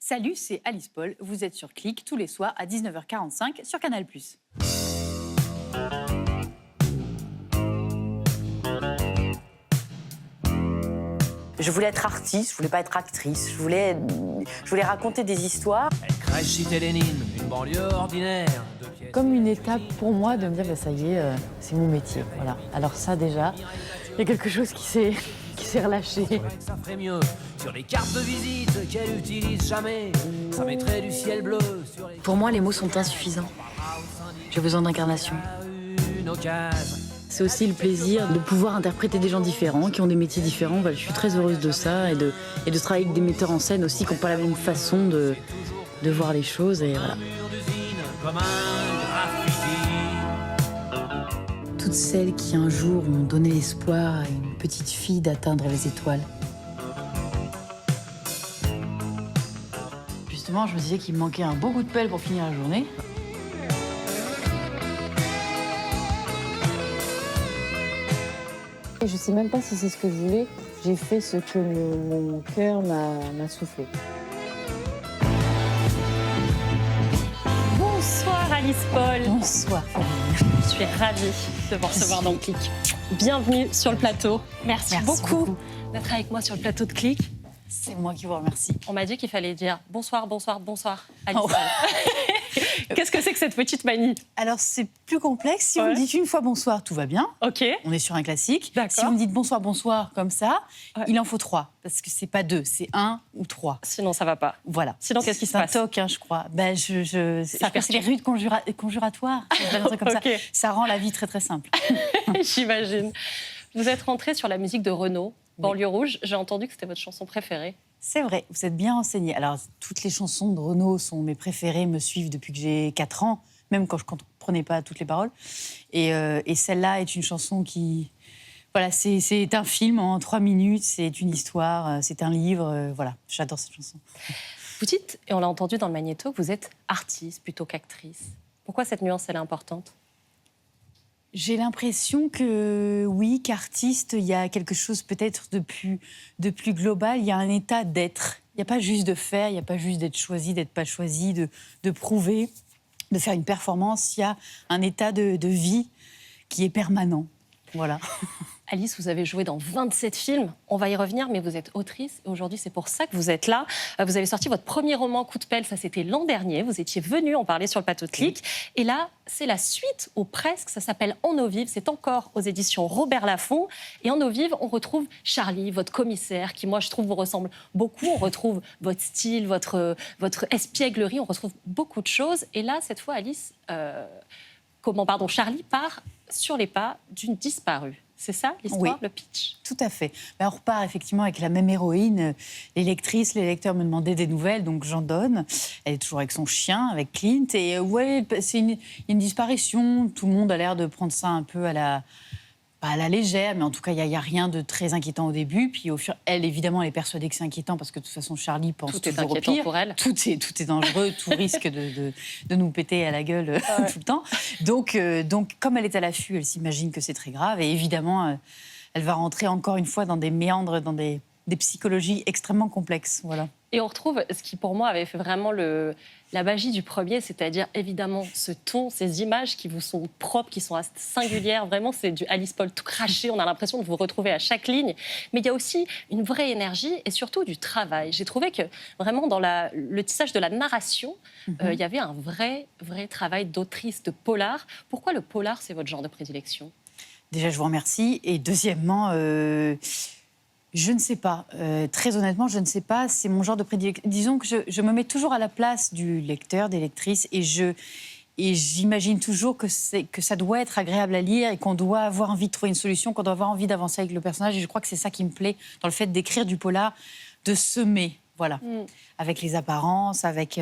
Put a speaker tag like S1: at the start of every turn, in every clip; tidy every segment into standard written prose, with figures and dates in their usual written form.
S1: Salut, c'est Alice Paul. Vous êtes sur Click tous les soirs à 19h45 sur Canal+. Je voulais être artiste, je voulais pas être actrice. Je voulais raconter des histoires.
S2: Elle crèche cité Lénine, une banlieue ordinaire.
S3: Comme une étape pour moi de me dire, ça y est, c'est mon métier. Voilà. Alors ça déjà, il y a quelque chose qui s'est relâché.
S2: Ça ferait mieux sur les cartes de visite qu'elle utilise jamais. Ça mettrait du ciel bleu sur les...
S3: Pour moi, les mots sont insuffisants. J'ai besoin d'incarnation.
S2: Une occasion.
S3: C'est aussi le plaisir de pouvoir interpréter des gens différents, qui ont des métiers différents. Voilà, je suis très heureuse de ça et de travailler avec des metteurs en scène aussi qui n'ont pas la même façon de voir les choses. Et voilà.
S2: Comme un graffiti.
S3: Toutes celles qui un jour ont donné l'espoir à une petite fille d'atteindre les étoiles. Justement, je me disais qu'il me manquait un beau coup de pelle pour finir la journée. Je sais même pas si c'est ce que je voulais. J'ai fait ce que mon cœur m'a soufflé.
S4: Bonsoir Alice Paul.
S3: Bonsoir.
S4: Je suis ravie de vous recevoir dans Click. Bienvenue sur le plateau. Merci beaucoup d'être avec moi sur le plateau de Click.
S3: C'est moi qui vous remercie.
S4: On m'a dit qu'il fallait dire bonsoir, bonsoir, bonsoir, Alice Paul. Qu'est-ce que c'est que cette petite manie?
S3: Alors, c'est plus complexe. Si vous me dites une fois bonsoir, tout va bien.
S4: Ok.
S3: On est sur un classique.
S4: D'accord.
S3: Si vous me dites bonsoir, bonsoir, comme ça, il en faut 3. Parce que c'est pas 2, c'est 1 ou 3.
S4: Sinon, ça va pas.
S3: Voilà.
S4: Sinon, qu'est-ce qui se
S3: C'est un
S4: passe?
S3: toc, je crois. Ben, je crois que c'est les rues conjuratoires. Un truc comme ça. Ça rend la vie très, très simple.
S4: J'imagine. Vous êtes rentrée sur la musique de Renaud, Banlieue Rouge. J'ai entendu que c'était votre chanson préférée.
S3: C'est vrai, vous êtes bien renseignée. Alors, toutes les chansons de Renaud sont mes préférées, me suivent depuis que j'ai 4 ans, même quand je ne comprenais pas toutes les paroles. Et celle-là est une chanson qui... Voilà, c'est un film en 3 minutes, c'est une histoire, c'est un livre. Voilà, j'adore cette chanson.
S4: Vous dites, et on l'a entendu dans le magnéto, que vous êtes artiste plutôt qu'actrice. Pourquoi cette nuance, elle est importante?
S3: J'ai l'impression que, oui, qu'artiste, il y a quelque chose peut-être de plus global. Il y a un état d'être. Il n'y a pas juste de faire, il n'y a pas juste d'être choisi, d'être pas choisi, de prouver, de faire une performance. Il y a un état de vie qui est permanent. Voilà.
S4: Alice, vous avez joué dans 27 films. On va y revenir, mais vous êtes autrice. Et aujourd'hui, c'est pour ça que vous êtes là. Vous avez sorti votre premier roman, Coup de pelle. Ça, c'était l'an dernier. Vous étiez venue en parler sur le plateau de Click. Et là, c'est la suite, ou presque. Ça s'appelle En eau vive. C'est encore aux éditions Robert Laffont. Et En eau vive, on retrouve Charlie, votre commissaire, qui, moi, je trouve, vous ressemble beaucoup. On retrouve votre style, votre espièglerie. On retrouve beaucoup de choses. Et là, cette fois, Alice... Charlie part sur les pas d'une disparue. C'est ça, l'histoire, le pitch?
S3: Tout à fait. Ben, on repart effectivement avec la même héroïne. Les lectrices, les lecteurs me demandaient des nouvelles, donc j'en donne. Elle est toujours avec son chien, avec Clint. Et c'est une disparition. Tout le monde a l'air de prendre ça un peu pas à la légère, mais en tout cas, il n'y a rien de très inquiétant au début. Puis elle, évidemment, elle est persuadée que c'est inquiétant parce que de toute façon, Charlie pense toujours au pire. Tout est inquiétant
S4: pour elle.
S3: Tout est dangereux, tout risque de nous péter à la gueule tout le temps. Donc, comme elle est à l'affût, elle s'imagine que c'est très grave. Et évidemment, elle va rentrer encore une fois dans des méandres, dans des psychologies extrêmement complexes. Voilà.
S4: Et on retrouve ce qui, pour moi, avait fait vraiment la magie du premier, c'est-à-dire, évidemment, ce ton, ces images qui vous sont propres, qui sont singulières. Vraiment, c'est du Alice Paul tout craché. On a l'impression de vous retrouver à chaque ligne. Mais il y a aussi une vraie énergie et surtout du travail. J'ai trouvé que, vraiment, dans le tissage de la narration, il y avait un vrai travail d'autrice de polar. Pourquoi le polar, c'est votre genre de prédilection?
S3: Déjà, je vous remercie. Et deuxièmement... Je ne sais pas. Très honnêtement, je ne sais pas. C'est mon genre de prédilection. Disons que je me mets toujours à la place du lecteur, des lectrices, et j'imagine toujours que ça doit être agréable à lire et qu'on doit avoir envie de trouver une solution, qu'on doit avoir envie d'avancer avec le personnage. Et je crois que c'est ça qui me plaît dans le fait d'écrire du polar, de semer, voilà, avec les apparences, avec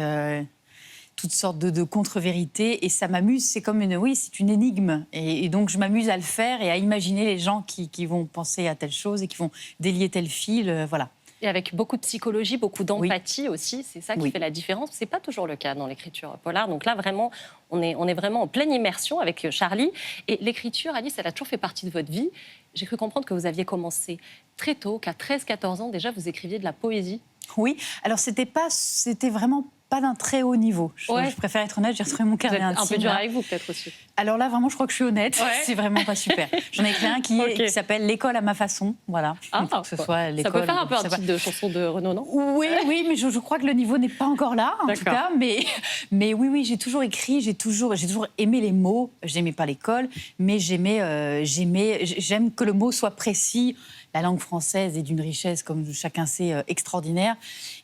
S3: toutes sortes de contre-vérités. Et ça m'amuse. C'est comme c'est une énigme. Et donc, je m'amuse à le faire et à imaginer les gens qui vont penser à telle chose et qui vont délier tel fil, voilà.
S4: Et avec beaucoup de psychologie, beaucoup d'empathie aussi, c'est ça qui fait la différence. C'est pas toujours le cas dans l'écriture polar. Donc là, vraiment, on est vraiment en pleine immersion avec Charlie. Et l'écriture, Alice, elle a toujours fait partie de votre vie. J'ai cru comprendre que vous aviez commencé très tôt, qu'à 13-14 ans, déjà, vous écriviez de la poésie.
S3: Oui, alors c'était vraiment pas d'un très haut niveau. Je préfère être honnête, j'ai retrouvé mon
S4: Vous
S3: carnet
S4: êtes
S3: intime.
S4: un peu dur avec vous, peut-être aussi.
S3: Alors là, vraiment, je crois que je suis honnête.
S4: Ouais.
S3: C'est vraiment pas super. J'en ai écrit un qui s'appelle L'école à ma façon. Voilà.
S4: Ah,
S3: Faut que ce soit
S4: ça
S3: l'école.
S4: peut faire un peu un
S3: je sais pas.
S4: titre de chanson de Renaud, non?
S3: Oui, mais je crois que le niveau n'est pas encore là, en tout cas. Mais oui, j'ai toujours écrit, j'ai toujours aimé les mots. J'aimais pas l'école, mais j'aime que le mot soit précis. La langue française est d'une richesse, comme chacun sait, extraordinaire.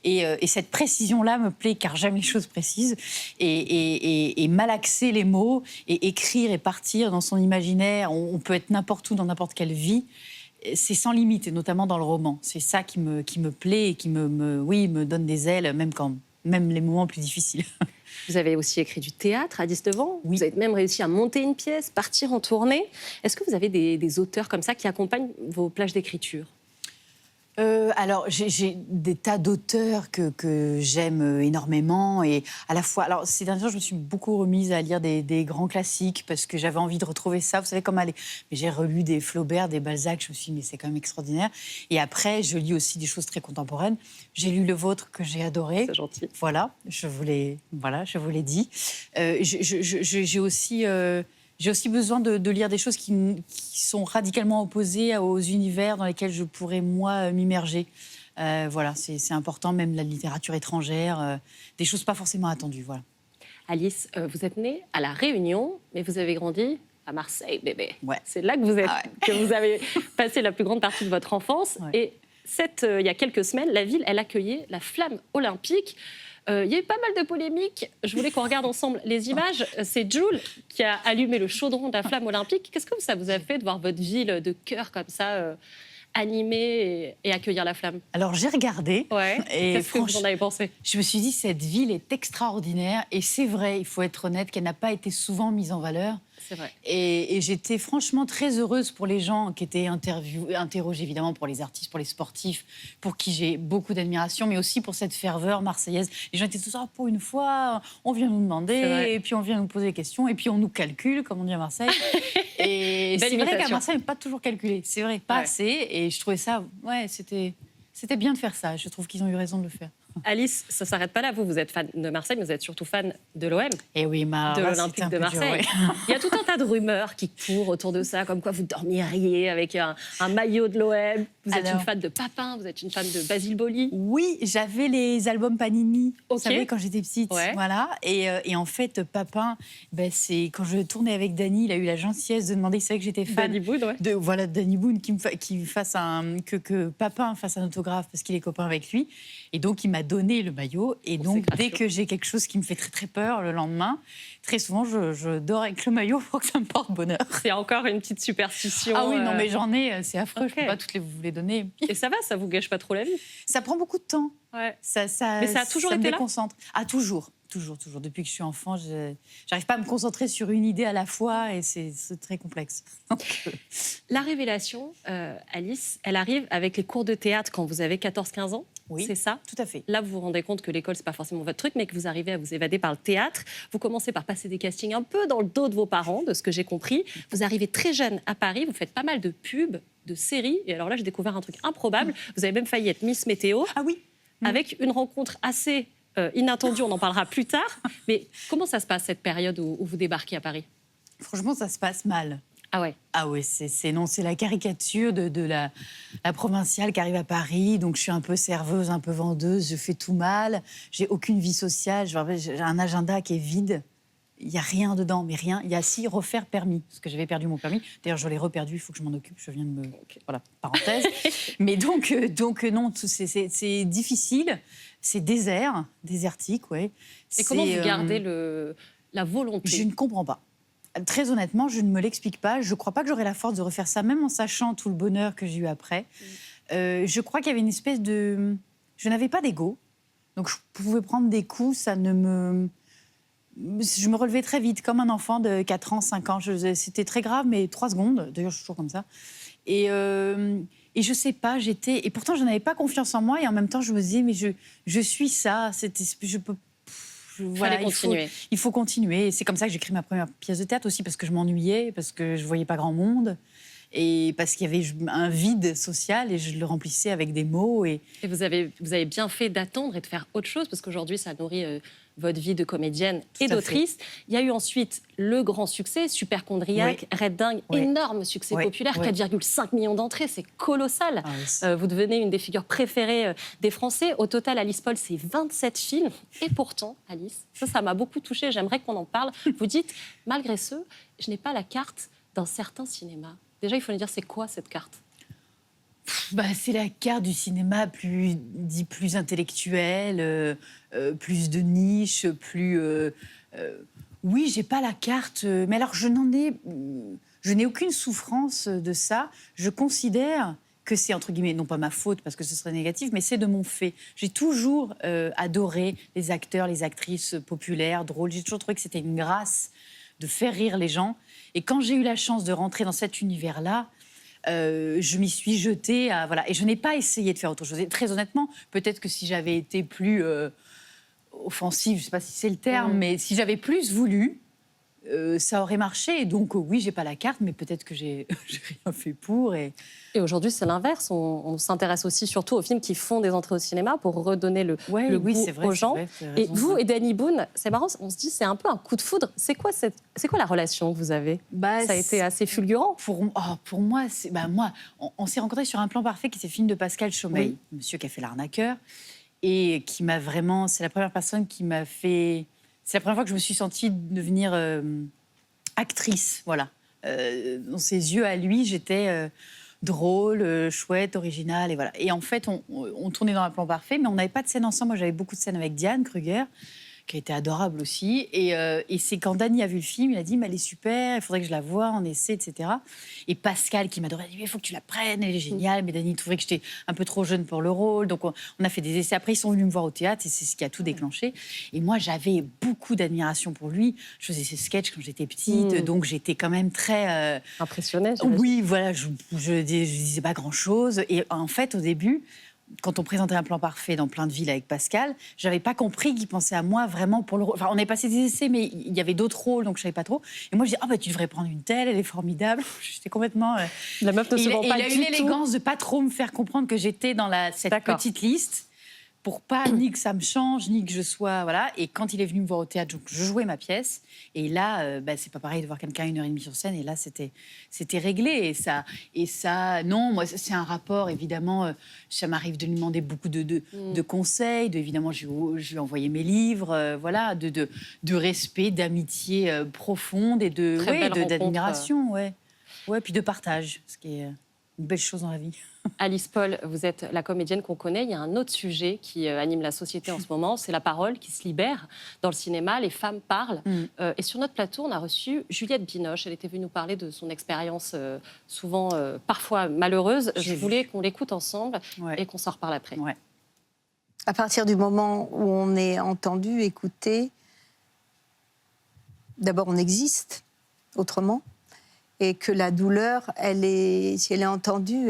S3: Et cette précision-là me plaît, car j'aime les choses précises. Et malaxer les mots, et écrire et partir dans son imaginaire, on peut être n'importe où, dans n'importe quelle vie. C'est sans limite, et notamment dans le roman. C'est ça qui me plaît et qui me donne des ailes, même les moments plus difficiles.
S4: Vous avez aussi écrit du théâtre à 19 ans.
S3: Oui.
S4: Vous avez même réussi à monter une pièce, partir en tournée. Est-ce que vous avez des auteurs comme ça qui accompagnent vos plages d'écriture?
S3: Alors, j'ai des tas d'auteurs que j'aime énormément. Et à la fois, alors, ces derniers jours, je me suis beaucoup remise à lire des grands classiques parce que j'avais envie de retrouver ça. Vous savez, comme aller. Mais j'ai relu des Flaubert, des Balzac. Je me suis dit, mais c'est quand même extraordinaire. Et après, je lis aussi des choses très contemporaines. J'ai lu le vôtre que j'ai adoré.
S4: C'est gentil.
S3: Voilà, je vous l'ai dit. J'ai aussi besoin de lire des choses qui sont radicalement opposées aux univers dans lesquels je pourrais, moi, m'immerger. Voilà, c'est important, même la littérature étrangère, des choses pas forcément attendues. Voilà.
S4: Alice, vous êtes née à La Réunion, mais vous avez grandi à Marseille, bébé.
S3: Ouais.
S4: C'est là que vous avez passé la plus grande partie de votre enfance.
S3: Ouais.
S4: Et il y a quelques semaines, la ville, elle accueillait la flamme olympique. Il y a eu pas mal de polémiques. Je voulais qu'on regarde ensemble les images. C'est Jules qui a allumé le chaudron de la flamme olympique. Qu'est-ce que ça vous a fait de voir votre ville de cœur comme ça animer et accueillir la flamme?
S3: Alors, j'ai regardé.
S4: Ouais.
S3: Et
S4: Qu'est-ce que vous en avez pensé?
S3: Je me suis dit, cette ville est extraordinaire. Et c'est vrai, il faut être honnête, qu'elle n'a pas été souvent mise en valeur.
S4: C'est vrai.
S3: Et j'étais franchement très heureuse pour les gens qui étaient interrogés, évidemment, pour les artistes, pour les sportifs, pour qui j'ai beaucoup d'admiration, mais aussi pour cette ferveur marseillaise. Les gens étaient tous « pour une fois, on vient nous demander, et puis on vient nous poser des questions, et puis on nous calcule, comme on dit à Marseille. » Et c'est vrai qu'à Marseille, on n'est pas toujours calculé. C'est vrai, pas assez. Et je trouvais ça, c'était bien de faire ça. Je trouve qu'ils ont eu raison de le faire.
S4: Alice, ça ne s'arrête pas là. Vous êtes fan de Marseille, mais vous êtes surtout fan de l'OM.
S3: Et oui,
S4: de l'Olympique de Marseille. Il y a tout un tas de rumeurs qui courent autour de ça, comme quoi vous dormiriez avec un maillot de l'OM. Vous êtes une fan de Papin, vous êtes une fan de Basile Boli.
S3: Oui, j'avais les albums Panini, vous
S4: Okay.
S3: savez, quand j'étais petite.
S4: Ouais.
S3: Voilà. Et en fait, Papin, c'est quand je tournais avec Danny, il a eu la gentillesse de demander, c'est vrai que j'étais fan.
S4: Danny Boone, ouais.
S3: De Danny Boone qui fasse que Papin fasse un autographe parce qu'il est copain avec lui. Et donc, il m'a donné le maillot. Et donc, dès que j'ai quelque chose qui me fait très, très peur le lendemain, très souvent, je dors avec le maillot pour que ça me porte bonheur.
S4: C'est encore une petite superstition.
S3: Ah oui, non, mais j'en ai, c'est affreux.
S4: Okay.
S3: Je ne peux pas toutes vous les donner.
S4: Et ça va, ça vous gâche pas trop la vie?
S3: Ça prend beaucoup de temps.
S4: Ouais.
S3: Mais
S4: ça a toujours été
S3: me
S4: là?
S3: déconcentre. Ah, toujours. Depuis que je suis enfant, j'arrive pas à me concentrer sur une idée à la fois et c'est très complexe.
S4: La révélation, Alice, elle arrive avec les cours de théâtre quand vous avez 14-15 ans.
S3: Oui,
S4: c'est ça?
S3: Tout à fait.
S4: Là, vous vous rendez compte que l'école, c'est pas forcément votre truc, mais que vous arrivez à vous évader par le théâtre. Vous commencez par passer des castings un peu dans le dos de vos parents, de ce que j'ai compris. Vous arrivez très jeune à Paris, vous faites pas mal de pubs, de séries. Et alors là, j'ai découvert un truc improbable. Vous avez même failli être Miss Météo.
S3: Ah oui.
S4: Avec une rencontre assez inattendue, on en parlera plus tard. Mais comment ça se passe, cette période où vous débarquez à Paris?
S3: Franchement, ça se passe mal.
S4: Ah ouais.
S3: Ah ouais, c'est la caricature de la provinciale qui arrive à Paris. Donc je suis un peu serveuse, un peu vendeuse, je fais tout mal. J'ai aucune vie sociale, j'ai un agenda qui est vide. Il n'y a rien dedans, mais rien. Il y a refaire permis, parce que j'avais perdu mon permis. D'ailleurs, je l'ai reperdu, il faut que je m'en occupe. Je viens de me... Voilà, parenthèse. Mais donc non, c'est difficile. C'est désertique, ouais.
S4: Et comment vous gardez la volonté?
S3: Je ne comprends pas. Très honnêtement, je ne me l'explique pas. Je ne crois pas que j'aurai la force de refaire ça, même en sachant tout le bonheur que j'ai eu après. Je crois qu'il y avait une espèce de... Je n'avais pas d'ego. Donc, je pouvais prendre des coups, ça ne me... Je me relevais très vite, comme un enfant de 4 ans, 5 ans. C'était très grave, mais 3 secondes. D'ailleurs, je suis toujours comme ça. Et je sais pas, Et pourtant, je n'avais pas confiance en moi. Et en même temps, je me disais, mais je suis ça. Je peux... Voilà, il faut continuer. Et c'est comme ça que j'ai écrit ma première pièce de théâtre aussi, parce que je m'ennuyais, parce que je voyais pas grand monde. Et parce qu'il y avait un vide social et je le remplissais avec des mots. Et
S4: vous avez bien fait d'attendre et de faire autre chose, parce qu'aujourd'hui, ça nourrit votre vie de comédienne et d'autrice. Il y a eu ensuite le grand succès, Superchondriac, Red Dingue, énorme succès populaire, 4,5 millions d'entrées, c'est colossal. Vous devenez une des figures préférées des Français. Au total, Alice Paul, c'est 27 films. Et pourtant, Alice, ça m'a beaucoup touchée, j'aimerais qu'on en parle. Vous dites, malgré ce, je n'ai pas la carte d'un certain cinéma. Déjà, il faut nous dire, c'est quoi cette carte ?
S3: C'est la carte du cinéma plus intellectuel, plus de niche, plus... Oui, j'ai pas la carte, mais alors je n'ai aucune souffrance de ça. Je considère que c'est, entre guillemets, non pas ma faute, parce que ce serait négatif, mais c'est de mon fait. J'ai toujours adoré les acteurs, les actrices populaires, drôles. J'ai toujours trouvé que c'était une grâce de faire rire les gens. Et quand j'ai eu la chance de rentrer dans cet univers-là, je m'y suis jetée. Et je n'ai pas essayé de faire autre chose. Et très honnêtement, peut-être que si j'avais été plus offensive, je ne sais pas si c'est le terme, mais si j'avais plus voulu, ça aurait marché. Et donc, oui, j'ai pas la carte, mais peut-être que j'ai rien fait pour. Et
S4: aujourd'hui, c'est l'inverse. On s'intéresse aussi surtout aux films qui font des entrées au cinéma pour redonner le goût aux gens. Et vous et Danny Boone, c'est marrant, on se dit c'est un peu un coup de foudre. C'est quoi la relation que vous avez ? Ça a été assez fulgurant.
S3: Pour moi, on s'est rencontrés sur Un plan parfait, qui est le film de Pascal Chaumeil, monsieur qui a fait L'Arnaqueur, et qui m'a vraiment... C'est la première personne qui m'a fait... C'est la première fois que je me suis sentie devenir actrice, voilà. Dans ses yeux à lui, j'étais drôle, chouette, originale, et voilà. Et en fait, on tournait dans Un plan parfait, mais on n'avait pas de scène ensemble. Moi, j'avais beaucoup de scènes avec Diane Kruger, qui a été adorable aussi. Et c'est quand Danny a vu le film, il a dit, mais elle est super, il faudrait que je la voie, on essaie, etc. Et Pascal, qui m'adorait, a dit, il faut que tu la prennes, elle est géniale. Mais Danny trouvait que j'étais un peu trop jeune pour le rôle. Donc on a fait des essais. Après, ils sont venus me voir au théâtre et c'est ce qui a tout déclenché. Et moi, j'avais beaucoup d'admiration pour lui. Je faisais ses sketchs quand j'étais petite, donc j'étais quand même très...
S4: impressionnée,
S3: oui, voilà, je disais pas grand-chose. Et en fait, au début... Quand on présentait Un plan parfait dans plein de villes avec Pascal, j'avais pas compris qu'il pensait à moi vraiment pour le rôle. Enfin, on avait passé des essais, mais il y avait d'autres rôles, donc je savais pas trop. Et moi, je disais, tu devrais prendre une telle, elle est formidable. J'étais complètement...
S4: La meuf ne se vend pas du tout.
S3: Il a eu l'élégance de pas trop me faire comprendre que j'étais dans cette petite liste, pour pas ni que ça me change, ni que je sois... Voilà. Et quand il est venu me voir au théâtre, donc, je jouais ma pièce. Et là, c'est pas pareil de voir quelqu'un 1h30 sur scène. Et là, c'était réglé. Et ça, non, moi, c'est un rapport, évidemment. Ça m'arrive de lui demander beaucoup de conseils. Évidemment, je lui ai envoyé mes livres. Voilà, de respect, d'amitié profonde et d'admiration. Ouais, puis de partage, ce qui est une belle chose dans la vie.
S4: Alice Paul, vous êtes la comédienne qu'on connaît. Il y a un autre sujet qui anime la société en ce moment, c'est la parole qui se libère dans le cinéma. Les femmes parlent. Et sur notre plateau, on a reçu Juliette Binoche. Elle était venue nous parler de son expérience souvent, parfois malheureuse. Je voulais qu'on l'écoute ensemble et qu'on s'en reparle après.
S5: Ouais. À partir du moment où on est entendu, écouté, d'abord on existe autrement. Et que la douleur, si elle est entendue,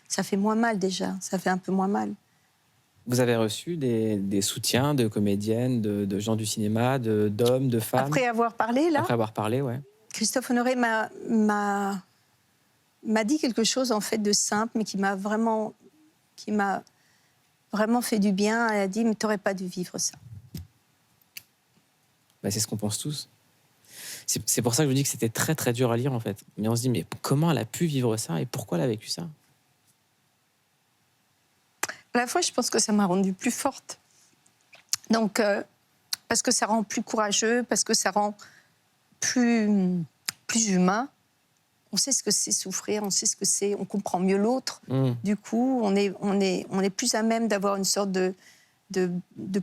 S5: ça fait moins mal déjà, ça fait un peu moins mal.
S6: Vous avez reçu des soutiens de comédiennes, de gens du cinéma, d'hommes, de femmes ?
S5: Après avoir parlé, là ?
S6: Après avoir parlé, ouais.
S5: Christophe Honoré m'a dit quelque chose, en fait, de simple, mais qui m'a vraiment fait du bien. Elle a dit, mais t'aurais pas dû vivre ça.
S6: C'est ce qu'on pense tous. C'est pour ça que je vous dis que c'était très, très dur à lire, en fait. Mais on se dit, mais comment elle a pu vivre ça et pourquoi elle a vécu ça ?
S5: À la fois, je pense que ça m'a rendue plus forte. Donc, parce que ça rend plus courageux, parce que ça rend plus humain. On sait ce que c'est souffrir, on sait ce que c'est, on comprend mieux l'autre. Du coup, on est plus à même d'avoir une sorte de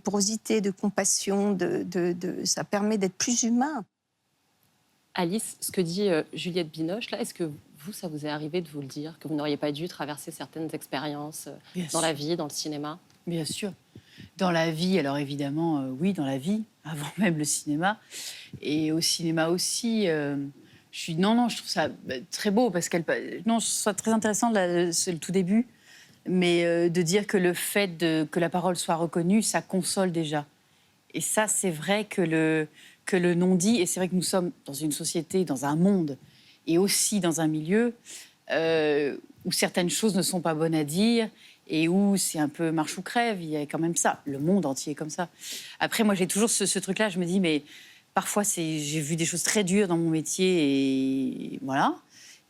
S5: porosité, de compassion. Ça permet d'être plus humain.
S4: Alice, ce que dit Juliette Binoche, là, est-ce que ça vous est arrivé de vous le dire, que vous n'auriez pas dû traverser certaines expériences dans la vie, dans le cinéma ?
S3: Bien sûr. Dans la vie, alors évidemment, oui, dans la vie, avant même le cinéma. Et au cinéma aussi, je trouve ça très beau, parce je trouve ça très intéressant, c'est le tout début, mais de dire que le fait que la parole soit reconnue, ça console déjà. Et ça, c'est vrai que le non-dit, et c'est vrai que nous sommes dans une société, dans un monde, et aussi dans un milieu où certaines choses ne sont pas bonnes à dire et où c'est un peu marche ou crève. Il y a quand même ça. Le monde entier est comme ça. Après, moi, j'ai toujours ce truc-là. Je me dis, mais parfois, j'ai vu des choses très dures dans mon métier et voilà.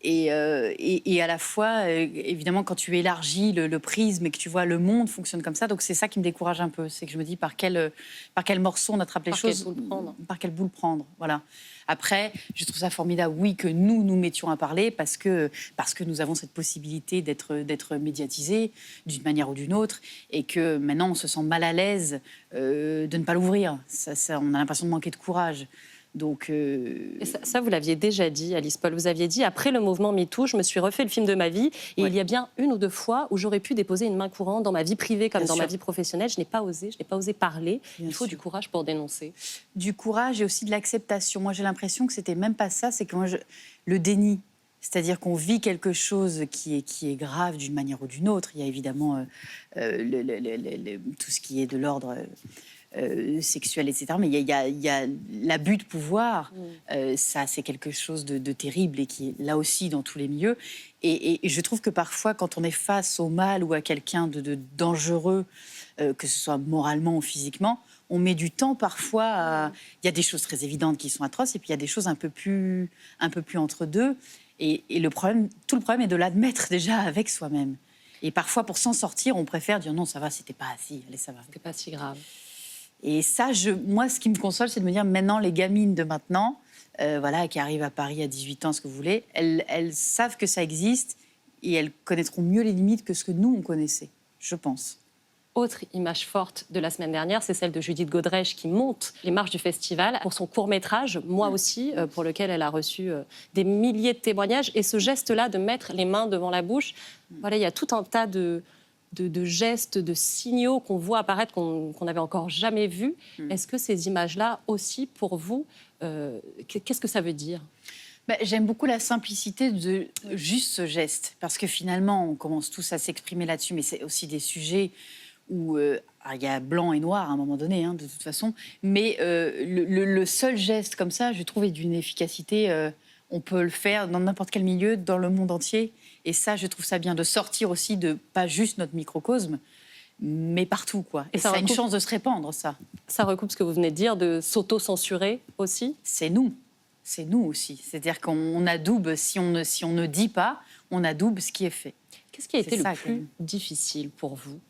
S3: Et à la fois, évidemment, quand tu élargis le prisme et que tu vois le monde fonctionne comme ça, donc c'est ça qui me décourage un peu. C'est que je me dis par quel morceau on attrape les choses, par quelle boule prendre. Voilà. Après, je trouve ça formidable, oui, que nous mettions à parler parce que nous avons cette possibilité d'être médiatisés d'une manière ou d'une autre et que maintenant on se sent mal à l'aise de ne pas l'ouvrir. Ça, on a l'impression de manquer de courage. Donc,
S4: Et ça, vous l'aviez déjà dit, Alice Paul. Vous aviez dit, après le mouvement MeToo, je me suis refait le film de ma vie. Et il y a bien 1 ou 2 fois où j'aurais pu déposer une main courante dans ma vie privée comme dans ma vie professionnelle. Je n'ai pas osé parler. Il faut du courage pour dénoncer.
S3: Du courage et aussi de l'acceptation. Moi, j'ai l'impression que c'était même pas ça. C'est que moi, le déni. C'est-à-dire qu'on vit quelque chose qui est grave d'une manière ou d'une autre. Il y a évidemment tout ce qui est de l'ordre... sexuelle, etc. Mais il y a l'abus de pouvoir. Ça, c'est quelque chose de terrible et qui est là aussi dans tous les milieux. Et je trouve que parfois, quand on est face au mal ou à quelqu'un de dangereux, que ce soit moralement ou physiquement, on met du temps parfois. Il y a des choses très évidentes qui sont atroces et puis il y a des choses un peu plus entre deux. Et tout le problème est de l'admettre déjà avec soi-même. Et parfois, pour s'en sortir, on préfère dire non, ça va, c'était pas si, allez, ça va.
S4: C'était pas si grave.
S3: Et ça, moi, ce qui me console, c'est de me dire, maintenant, les gamines de maintenant, qui arrivent à Paris à 18 ans, ce que vous voulez, elles savent que ça existe et elles connaîtront mieux les limites que ce que nous, on connaissait, je pense.
S4: Autre image forte de la semaine dernière, c'est celle de Judith Godrèche qui monte les marches du festival pour son court-métrage, Moi aussi, pour lequel elle a reçu des milliers de témoignages. Et ce geste-là de mettre les mains devant la bouche, voilà, il y a tout un tas de gestes, de signaux qu'on voit apparaître, qu'on n'avait encore jamais vus. Est-ce que ces images-là aussi, pour vous, qu'est-ce que ça veut dire ?
S3: J'aime beaucoup la simplicité de juste ce geste, parce que finalement, on commence tous à s'exprimer là-dessus, mais c'est aussi des sujets où il y a blanc et noir à un moment donné, de toute façon, mais le seul geste comme ça, je trouve, est d'une efficacité... on peut le faire dans n'importe quel milieu, dans le monde entier. Et ça, je trouve ça bien de sortir aussi de pas juste notre microcosme, mais partout, quoi. Et ça a une chance de se répandre, ça.
S4: Ça recoupe ce que vous venez de dire, de s'auto-censurer aussi.
S3: C'est nous aussi. C'est-à-dire qu'on adoube, si on ne dit pas, on adoube ce qui est fait.
S4: Qu'est-ce qui a été le plus difficile pour vous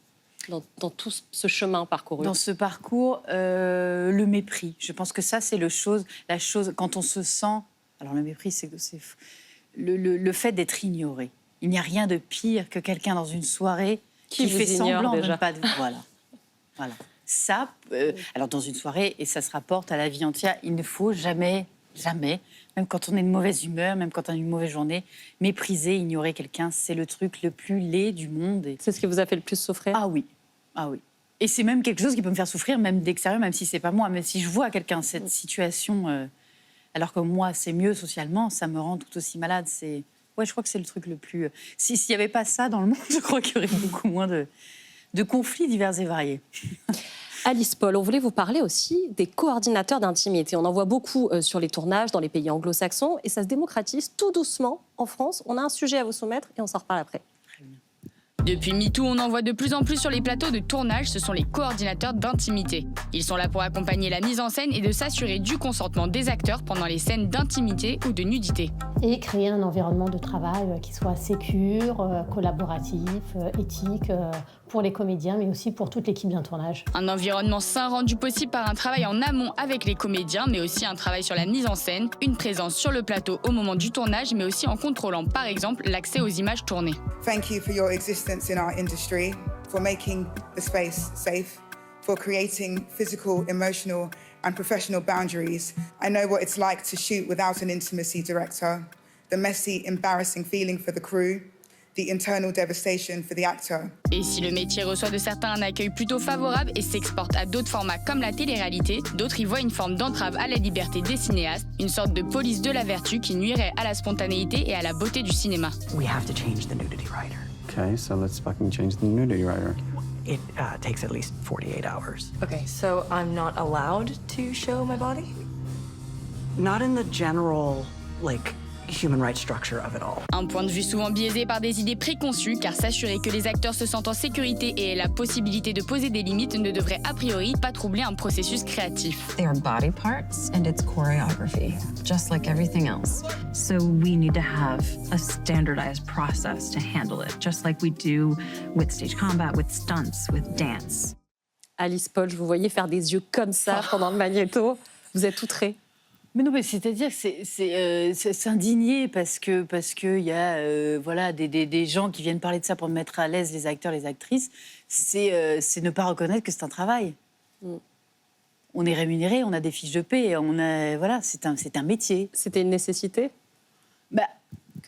S4: dans tout ce chemin parcouru ?
S3: Dans ce parcours, le mépris. Je pense que ça, c'est la chose, quand on se sent... Alors le mépris, c'est le fait d'être ignoré. Il n'y a rien de pire que quelqu'un dans une soirée qui fait semblant de ne pas... Voilà. Ça, alors dans une soirée, et ça se rapporte à la vie entière, il ne faut jamais, même quand on est de mauvaise humeur, même quand on a une mauvaise journée, mépriser, ignorer quelqu'un, c'est le truc le plus laid du monde.
S4: C'est ce qui vous a fait le plus souffrir ?
S3: Ah oui. Et c'est même quelque chose qui peut me faire souffrir, même d'extérieur, même si c'est pas moi. Mais si je vois quelqu'un cette situation... alors que moi, c'est mieux socialement, ça me rend tout aussi malade. Je crois que c'est le truc le plus... S'il n'y avait pas ça dans le monde, je crois qu'il y aurait beaucoup moins de conflits divers et variés.
S4: Alice Paul, on voulait vous parler aussi des coordinateurs d'intimité. On en voit beaucoup sur les tournages dans les pays anglo-saxons et ça se démocratise tout doucement en France. On a un sujet à vous soumettre et on s'en reparle après.
S7: Depuis MeToo, on en voit de plus en plus sur les plateaux de tournage, ce sont les coordinateurs d'intimité. Ils sont là pour accompagner la mise en scène et de s'assurer du consentement des acteurs pendant les scènes d'intimité ou de nudité.
S8: Et créer un environnement de travail qui soit sécure, collaboratif, éthique, pour les comédiens, mais aussi pour toute l'équipe d'un tournage.
S7: Un environnement sain rendu possible par un travail en amont avec les comédiens, mais aussi un travail sur la mise en scène, une présence sur le plateau au moment du tournage, mais aussi en contrôlant, par exemple, l'accès aux images tournées.
S9: Thank you for your existence in our industry, for making the space safe, for creating physical, emotional and professional boundaries. I know what it's like to shoot without an intimacy director, the messy, embarrassing feeling for the crew, the internal devastation for the actor.
S7: Et si le métier reçoit de certains un accueil plutôt favorable et s'exporte à d'autres formats comme la télé-réalité, d'autres y voient une forme d'entrave à la liberté des cinéastes, une sorte de police de la vertu qui nuirait à la spontanéité et à la beauté du cinéma.
S10: We have to change the nudity rider.
S11: Okay, so let's fucking change the nudity rider.
S10: It takes at least 48 hours.
S12: Okay, so I'm not allowed to show my body?
S10: Not in the general, human rights structure of it all.
S7: Un point de vue souvent biaisé par des idées préconçues, car s'assurer que les acteurs se sentent en sécurité et aient la possibilité de poser des limites ne devrait a priori pas troubler un processus créatif.
S12: They are body parts and it's choreography, just like everything else. So we need to have a standardized process to handle it, just like we do with stage combat, with stunts, with dance.
S4: Alice Paul, je vous voyais faire des yeux comme ça pendant le magnéto. Vous êtes outrée.
S3: Mais non, mais c'est-à-dire que c'est s'indigner parce que y a voilà des gens qui viennent parler de ça pour mettre à l'aise les acteurs, les actrices. C'est ne pas reconnaître que c'est un travail. On est rémunéré, on a des fiches de paie, voilà, c'est un métier.
S4: C'était une nécessité.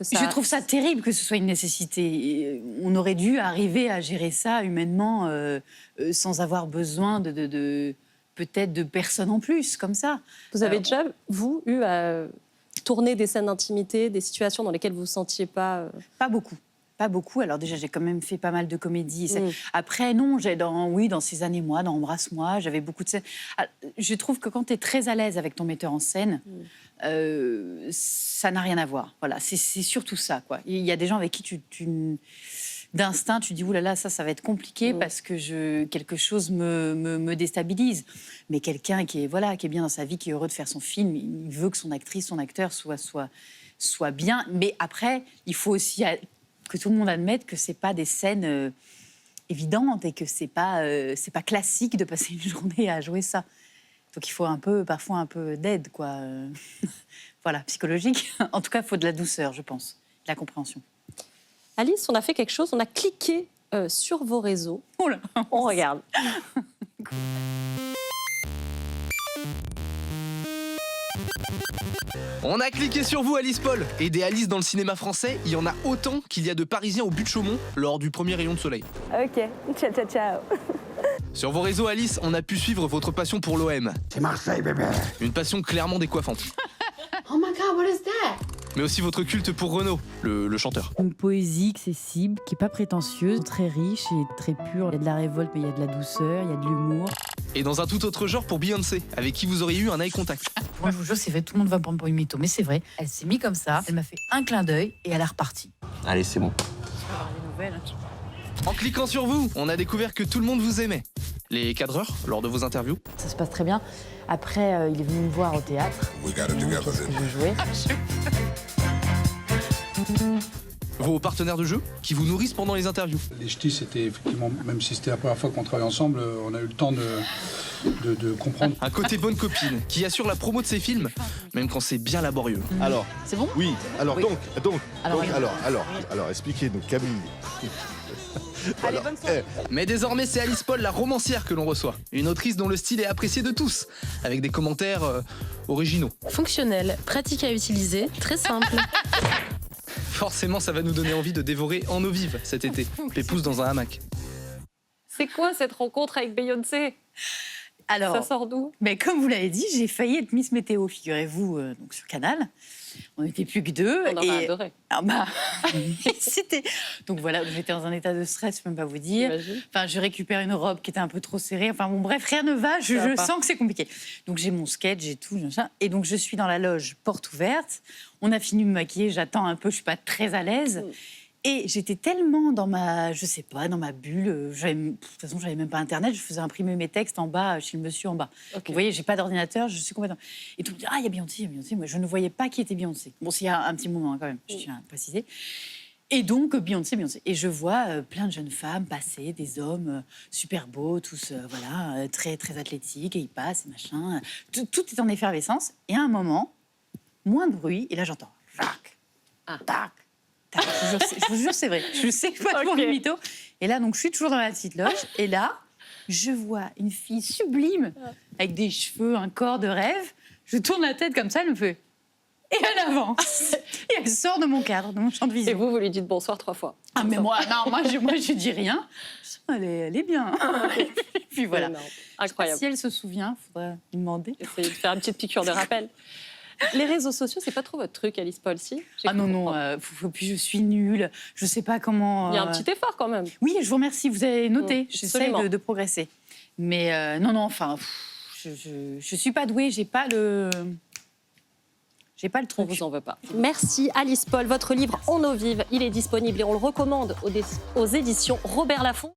S3: Je trouve ça terrible que ce soit une nécessité. On aurait dû arriver à gérer ça humainement sans avoir besoin de peut-être de personnes en plus, comme ça.
S4: Vous avez déjà, vous, eu à tourner des scènes d'intimité, des situations dans lesquelles vous ne vous sentiez pas...
S3: Pas beaucoup. Pas beaucoup. Alors déjà, j'ai quand même fait pas mal de comédies. Après, non, dans Ces années-moi, dans Embrasse-moi, j'avais beaucoup de scènes. Je trouve que quand tu es très à l'aise avec ton metteur en scène, ça n'a rien à voir. Voilà, c'est surtout ça, quoi. Il y a des gens avec qui d'instinct, tu dis, oulala, ça va être compliqué parce que quelque chose me déstabilise. Mais quelqu'un qui est bien dans sa vie, qui est heureux de faire son film, il veut que son actrice, son acteur soit bien. Mais après, il faut aussi que tout le monde admette que c'est pas des scènes évidentes et que c'est pas classique de passer une journée à jouer ça. Donc il faut parfois un peu d'aide, quoi. Voilà, psychologique. En tout cas, il faut de la douceur, je pense, de la compréhension.
S4: Alice, on a fait quelque chose, on a cliqué sur vos réseaux.
S3: Oh là.
S4: On regarde.
S13: On a cliqué sur vous, Alice Paul. Aider Alice dans le cinéma français, il y en a autant qu'il y a de Parisiens au but de Chaumont lors du premier rayon de soleil.
S14: Ok, ciao, ciao, ciao.
S13: Sur vos réseaux, Alice, on a pu suivre votre passion pour l'OM.
S15: C'est Marseille, bébé.
S13: Une passion clairement décoiffante.
S14: Oh my god, what is that?
S13: Mais aussi votre culte pour Renaud, le chanteur.
S16: Une poésie accessible, qui n'est pas prétentieuse, très riche et très pure. Il y a de la révolte, mais il y a de la douceur, il y a de l'humour.
S13: Et dans un tout autre genre pour Beyoncé, avec qui vous auriez eu un eye contact.
S17: Moi, je vous jure, c'est vrai, tout le monde va me prendre pour une mytho, mais c'est vrai. Elle s'est mise comme ça, elle m'a fait un clin d'œil et elle est repartie.
S11: Allez, c'est bon.
S13: En cliquant sur vous, on a découvert que tout le monde vous aimait. Les cadreurs, lors de vos interviews.
S16: Ça se passe très bien. Après, il est venu me voir au théâtre. Qu'est-ce que je jouais.
S13: Vos partenaires de jeu, qui vous nourrissent pendant les interviews.
S18: Les ch'tis, c'était effectivement, même si c'était la première fois qu'on travaillait ensemble, on a eu le temps de comprendre.
S13: Un côté bonne copine, qui assure la promo de ses films, même quand c'est bien laborieux.
S19: Alors,
S3: c'est bon?
S19: Oui, alors
S3: oui.
S19: Alors, expliquez-nous, Camille.
S14: Allez, bonne soirée.
S13: Mais désormais, c'est Alice Paul, la romancière, que l'on reçoit. Une autrice dont le style est apprécié de tous, avec des commentaires originaux.
S20: Fonctionnel, pratique à utiliser, très simple.
S13: Forcément, ça va nous donner envie de dévorer en eau vive cet été. Pépouze dans un hamac.
S4: C'est quoi cette rencontre avec Beyoncé?
S3: Alors,
S4: ça sort d'où?
S3: Mais comme vous l'avez dit, j'ai failli être Miss Météo, figurez-vous, donc sur Canal. On n'était plus que deux.
S4: On aurait adoré.
S3: Ah bah, c'était... Donc voilà, j'étais dans un état de stress, je peux même pas vous dire. Enfin, je récupère une robe qui était un peu trop serrée. Enfin bon, bref, rien ne va. Je sens que c'est compliqué. Donc j'ai mon sketch, j'ai tout. Et donc je suis dans la loge, porte ouverte. On a fini de me maquiller, j'attends un peu, je suis pas très à l'aise. Et j'étais tellement dans ma, je sais pas, dans ma bulle. De toute façon, j'avais même pas Internet. Je faisais imprimer mes textes en bas, chez le monsieur en bas. Okay. Vous voyez, j'ai pas d'ordinateur, je suis complètement... Et tout le monde dit, ah, il y a Beyoncé, il y a Beyoncé. Moi, je ne voyais pas qui était Beyoncé. Bon, s'il y a un petit moment hein, quand même, je tiens à préciser. Et donc, Beyoncé. Et je vois plein de jeunes femmes passer, des hommes super beaux, tous, voilà, très, très athlétiques, et ils passent, et machin. Tout est en effervescence. Et à un moment, moins de bruit, et là, j'entends, tac, tac. Je vous jure, c'est vrai. Je sais que je pas pour une mytho. Et là, donc, je suis toujours dans la petite loge. Et là, je vois une fille sublime, avec des cheveux, un corps de rêve. Je tourne la tête comme ça, elle me fait... Et elle avance. Et elle sort de mon cadre, de mon champ de vision.
S4: Et vous lui dites bonsoir 3 fois.
S3: Ah, mais moi, je dis rien. Elle est bien. Et puis voilà.
S4: Incroyable.
S3: Si elle se souvient, il faudrait lui demander.
S4: Essayez de faire une petite piqûre de rappel. Les réseaux sociaux, c'est pas trop votre truc, Alice Paul, si?
S3: Ah non, puis je suis nulle, je sais pas comment...
S4: Il y a un petit effort quand même.
S3: Oui, je vous remercie, vous avez noté, j'essaie de progresser. Mais non, enfin, je suis pas douée, j'ai pas le... J'ai pas le truc.
S4: On vous en veut pas. Merci Alice Paul. Votre livre En eau vive, il est disponible et on le recommande aux éditions Robert Laffont.